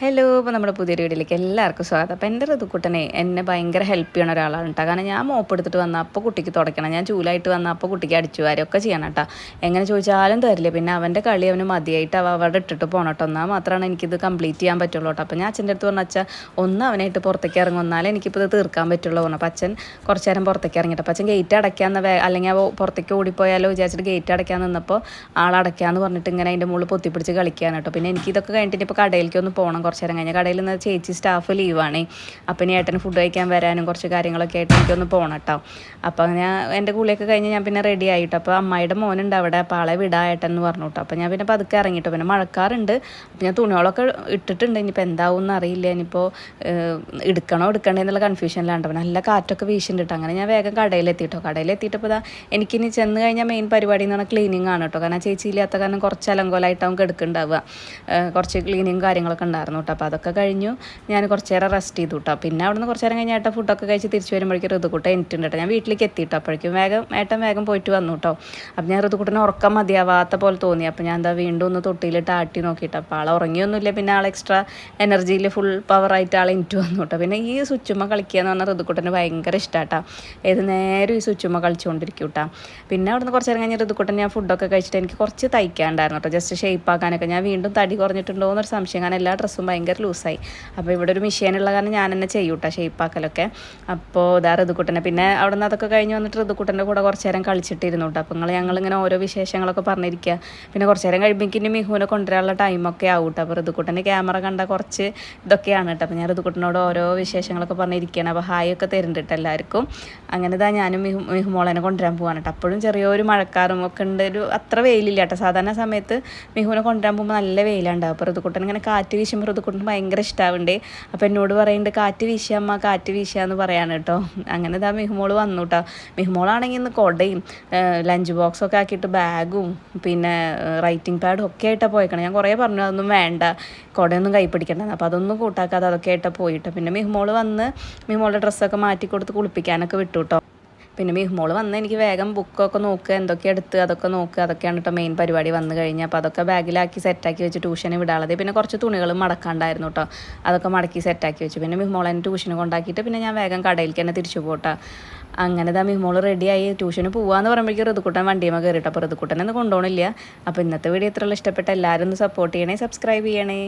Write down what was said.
Hello, അപ്പോൾ നമ്മുടെ പുതിയൊരു വീഡിയോയിലേക്ക് എല്ലാവർക്കും സ്വാഗതം. അപ്പോൾ എൻ്റെ ഋതുക്കുട്ടനെ എന്നെ ഭയങ്കര ഹെൽപ്പ് ചെയ്യണ ഒരാളാണ് കേട്ടോ. കാരണം ഞാൻ മോപ്പ് എടുത്തിട്ട് വന്നാൽ അപ്പോൾ കുട്ടിക്ക് തുടയ്ക്കണം, ഞാൻ ചൂലായിട്ട് വന്നാൽ അപ്പോൾ കുട്ടിക്ക് അടിച്ചു വാരൊക്കെ ചെയ്യണം കേട്ടോ. എങ്ങനെ ചോദിച്ചാലും തരില്ല. പിന്നെ അവൻ്റെ കളി അവന് മതിയായിട്ട് അവിടെ ഇട്ടിട്ട് പോകണം കേട്ടോ. എന്നാൽ മാത്രമാണ് എനിക്കിത് കംപ്ലീറ്റ് ചെയ്യാൻ പറ്റുള്ളൂ കേട്ടോ. അപ്പോൾ ഞാൻ അച്ഛൻ്റെ അടുത്ത് പറഞ്ഞ അച്ഛാ ഒന്ന് അവനായിട്ട് പുറത്തേക്ക് ഇറങ്ങും, എന്നാലേ എനിക്കിപ്പോൾ ഇത് തീർക്കാൻ പറ്റുള്ളൂ പറഞ്ഞു. അപ്പോൾ അച്ഛൻ കുറച്ച് നേരം പുറത്തേക്ക് ഇറങ്ങിയിട്ട് അപ്പോൾ അച്ഛൻ ഗേറ്റ് അടയ്ക്കാമെന്ന് അല്ലെങ്കിൽ പുറത്തേക്ക് ഓടിപ്പോയാലോ വിചാരിച്ചിട്ട് ഗേറ്റ് അടയ്ക്കാൻ നിന്നപ്പോൾ ആളടയ്ക്കാമെന്ന് പറഞ്ഞിട്ട് ഇങ്ങനെ അതിൻ്റെ മുകളിൽ പൊത്തിപ്പിടിച്ച് കളിക്കുകയാണ് കേട്ടോ. പിന്നെ എനിക്കിതൊക്കെ കഴിഞ്ഞിട്ട് ഇപ്പോൾ കടയിലേക്ക് ഒന്ന് പോകണം. കുറച്ച് നേരം കഴിഞ്ഞാൽ കടയിൽ നിന്ന് ചേച്ചി സ്റ്റാഫ് ലീവാണേ. അപ്പം ഇനി ഏട്ടന് ഫുഡ് കഴിക്കാൻ വരാനും കുറച്ച് കാര്യങ്ങളൊക്കെ ആയിട്ട് എനിക്കൊന്ന് പോകണം കേട്ടോ. അപ്പോൾ ഞാൻ എൻ്റെ കൂളിയൊക്കെ കഴിഞ്ഞ് ഞാൻ പിന്നെ റെഡി ആയിട്ട് അപ്പോൾ അമ്മായിയുടെ മോനുണ്ട് അവിടെ, അപ്പോൾ ആളെ വിടാ ഏട്ടൻ എന്ന് പറഞ്ഞു കേട്ടോ. അപ്പോൾ ഞാൻ പിന്നെ പതുക്കെ ഇറങ്ങിട്ടോ. പിന്നെ മഴക്കാറുണ്ട്. അപ്പോൾ ഞാൻ തുണികളൊക്കെ ഇട്ടിട്ടുണ്ട്. ഇനിയിപ്പോൾ എന്താവും എന്നറിയില്ല. ഇനിയിപ്പോൾ എടുക്കണ്ടേ എന്നുള്ള കൺഫ്യൂഷനിലാണ്. അപ്പോൾ നല്ല കാറ്റൊക്കെ വീശുന്നുണ്ട്. അങ്ങനെ ഞാൻ വേഗം കടയിലെത്തിയിട്ടോ. കടയിലെത്തിയിട്ടപ്പോൾ ഇതാ എനിക്കിനി ചെന്ന് കഴിഞ്ഞാൽ മെയിൻ പരിപാടി എന്ന് പറഞ്ഞാൽ ക്ലീനിങ് ആണ് കേട്ടോ. കാരണം ചേച്ചി ഇല്ലാത്ത കാരണം കുറച്ച് അലങ്കോലമായിട്ടാവും എടുക്കുന്നുണ്ടാവുക. കുറച്ച് ക്ലീനിങ് കാര്യങ്ങളൊക്കെ ഉണ്ടായിരുന്നു കേട്ടോ. അപ്പോൾ അതൊക്കെ കഴിഞ്ഞു ഞാൻ കുറച്ച് നേരം റെസ്റ്റ് ചെയ്തു കേട്ടോ. പിന്നെ അവിടെ നിന്ന് കുറച്ച് നേരം കഴിഞ്ഞ് ഏട്ടൻ ഫുഡൊക്കെ കഴിച്ച് തിരിച്ച് വരുമ്പോഴേക്കും ഋതുക്കുട്ടൻ എനിട്ടുണ്ട് കേട്ടോ. ഞാൻ വീട്ടിലേക്ക് എത്തിയിട്ടോ. അപ്പോഴേക്കും ഏട്ടൻ വേഗം പോയിട്ട് വന്നു കേട്ടോ. അപ്പോൾ ഞാൻ ഋതുക്കുട്ടനെ ഉറക്കം മതിയാവാത്ത പോലെ തോന്നി. അപ്പോൾ ഞാൻ എന്താ വീണ്ടും ഒന്ന് തൊട്ടിയിലിട്ട് ആട്ടി നോക്കിയിട്ട് അപ്പോൾ ആളെ ഉറങ്ങിയൊന്നുമില്ല. പിന്നെ ആൾ എക്സ്ട്രാ എനർജിയിൽ ഫുൾ പവറായിട്ട് ആൾ എനിക്ക് വന്നു കേട്ടോ. പിന്നെ ഈ സ്വിച്ചുമ്മ കളിക്കുക എന്ന് പറഞ്ഞാൽ ഋതുക്കുട്ടന് ഭയങ്കര ഇഷ്ടമാട്ടോ. ഏത് നേരം ഈ സ്വിച്ചുമ്മ കളിച്ചുകൊണ്ടിരിക്കും കേട്ടോ. പിന്നെ അവിടെ നിന്ന് കുറച്ച് നേരം കഴിഞ്ഞ് ഋതുക്കുട്ടൻ ഞാൻ ഫുഡൊക്കെ കഴിച്ചിട്ട് എനിക്ക് കുറച്ച് തയ്ക്കാണ്ടായിരുന്നു കേട്ടോ. ജസ്റ്റ് ഷേപ്പ് ആക്കാനൊക്കെ. ഞാൻ വീണ്ടും തടി കുറഞ്ഞിട്ടുണ്ടോ എന്നൊരു സംശയം. കാരണം എല്ലാ ഡ്രസ്സും ഭയങ്കര ലൂസായി. അപ്പോൾ ഇവിടെ ഒരു മെഷീനുള്ള കാരണം ഞാൻ തന്നെ ചെയ്യും കേട്ടോ ഷേപ്പാക്കലൊക്കെ. അപ്പോൾ ഇതാ ഋതുക്കുട്ടനെ പിന്നെ അവിടെ നിന്ന് അതൊക്കെ കഴിഞ്ഞ് വന്നിട്ട് ഋതുക്കുട്ടൻ്റെ കൂടെ കുറച്ച് നേരം കളിച്ചിട്ടിരുന്നു കേട്ടോ. അപ്പോൾ ഞങ്ങളിങ്ങനെ ഓരോ വിശേഷങ്ങളൊക്കെ പറഞ്ഞിരിക്കുക. പിന്നെ കുറച്ച് നേരം കഴിയുമ്പോൾ ഇനി മിഹുവിനെ കൊണ്ടുവരാനുള്ള ടൈമൊക്കെ ആവും കേട്ടോ. അപ്പോൾ ഋതുക്കുട്ടൻ്റെ ക്യാമറ കണ്ട കുറച്ച് ഇതൊക്കെയാണ് കേട്ടോ. അപ്പോൾ ഞാൻ ഋതുക്കുട്ടനോട് ഓരോ വിശേഷങ്ങളൊക്കെ പറഞ്ഞിരിക്കുകയാണ്. അപ്പോൾ ഹായ് ഒക്കെ തരുന്നുണ്ട് എല്ലാവർക്കും. അങ്ങനെ ഇതാ ഞാനും മിഹുമോളനെ കൊണ്ടുവരാൻ പോകാൻ കേട്ടോ. അപ്പോഴും ചെറിയൊരു മഴക്കാറും ഒക്കെ ഉണ്ട്. ഒരു വെയിലില്ല കേട്ടോ. സാധാരണ സമയത്ത് മിഹുവിനെ കൊണ്ടുവരാൻ പോകുമ്പോൾ നല്ല വെയിലുണ്ടാവും. അപ്പോൾ ഋതുക്കുട്ടൻ ഇങ്ങനെ കാറ്റ് വീശുമ്പോൾ ഋതുക്കുട്ടൻ ഭയങ്കര ഇഷ്ടമാവുന്നുണ്ട്. അപ്പോൾ എന്നോട് പറയുന്നുണ്ട് കാറ്റ് വീശിയമ്മ കാറ്റ് വീശിയാന്ന് പറയാണ് കേട്ടോ. അങ്ങനെ ഇതാ മിഹുമോള് വന്നു കേട്ടോ. മിഹുമോളാണെങ്കിൽ ഇന്ന് കൊടയും ലഞ്ച് ബോക്സൊക്കെ ആക്കിയിട്ട് ബാഗും പിന്നെ റൈറ്റിംഗ് പാഡും ഒക്കെ ആയിട്ടാണ് പോയിക്കണം. ഞാൻ കുറേ പറഞ്ഞു അതൊന്നും വേണ്ട, കുടയൊന്നും കൈ പിടിക്കണ്ടെന്ന്. അപ്പോൾ അതൊന്നും കൂട്ടാക്കാതെ അതൊക്കെ ആയിട്ടാണ് പോയിട്ട് പിന്നെ മിഹുമോള് വന്ന് മിഹുമോളുടെ ഡ്രസ്സൊക്കെ മാറ്റി കൊടുത്ത് കുളിപ്പിക്കാനൊക്കെ വിട്ടു കേട്ടോ. പിന്നെ മിഹുമോള് വന്ന് എനിക്ക് വേഗം ബുക്കൊക്കെ നോക്കുക, എന്തൊക്കെ എടുത്ത് അതൊക്കെ നോക്കുക, അതൊക്കെയാണ് കേട്ടോ മെയിൻ പരിപാടി വന്നു കഴിഞ്ഞാൽ. അപ്പോൾ അതൊക്കെ ബാഗിലാക്കി സെറ്റാക്കി വെച്ച് ട്യൂഷന് വിടാളത്. പിന്നെ കുറച്ച് തുണികൾ മടക്കാണ്ടായിരുന്നു കേട്ടോ. അതൊക്കെ മടക്കി സെറ്റാക്കി വെച്ചു. പിന്നെ മിഹുമോളെ ട്യൂഷന് കൊണ്ടാക്കിയിട്ട് പിന്നെ ഞാൻ വേഗം കടയിലേക്ക് തന്നെ തിരിച്ചു പോട്ടെ. അങ്ങനെ ഇതാ മിഹുമോള് റെഡിയായി ട്യൂഷന് പോകാമെന്ന് പറയുമ്പോഴേക്കും ഋതുക്കുട്ടൻ വണ്ടിയുമ്പോൾ കയറിയിട്ട്. അപ്പോൾ ഋതുക്കുട്ടനൊന്നും കൊണ്ടുപോകണില്ല. അപ്പോൾ ഇന്നത്തെ വീഡിയോ ഇത്രയുള്ള ഇഷ്ടപ്പെട്ട എല്ലാവരും ഒന്ന് സപ്പോർട്ട് ചെയ്യണേ, സബ്സ്ക്രൈബ് ചെയ്യണേ.